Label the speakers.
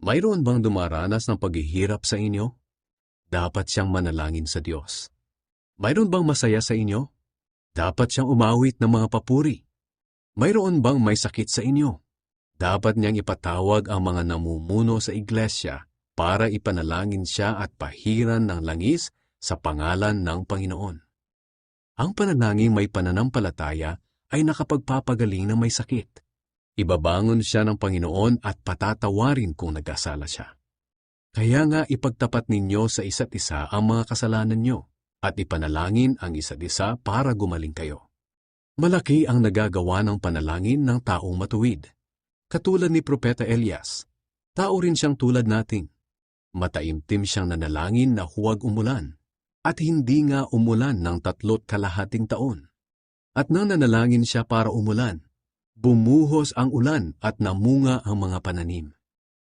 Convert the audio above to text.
Speaker 1: Mayroon bang dumaranas ng paghihirap sa inyo? Dapat siyang manalangin sa Diyos. Mayroon bang masaya sa inyo? Dapat siyang umawit ng mga papuri. Mayroon bang may sakit sa inyo? Dapat niyang ipatawag ang mga namumuno sa iglesia para ipanalangin siya at pahiran ng langis sa pangalan ng Panginoon. Ang panalangin may pananampalataya ay nakapagpapagaling ng may sakit. Ibabangon siya ng Panginoon at patatawarin kung nagkasala siya. Kaya nga ipagtapat ninyo sa isa't isa ang mga kasalanan nyo at ipanalangin ang isa't isa para gumaling kayo. Malaki ang nagagawa ng panalangin ng taong matuwid. Katulad ni Propeta Elias, tao rin siyang tulad natin. Mataimtim siyang nanalangin na huwag umulan, at hindi nga umulan ng 3.5 taon. At nang nanalangin siya para umulan, bumuhos ang ulan at namunga ang mga pananim.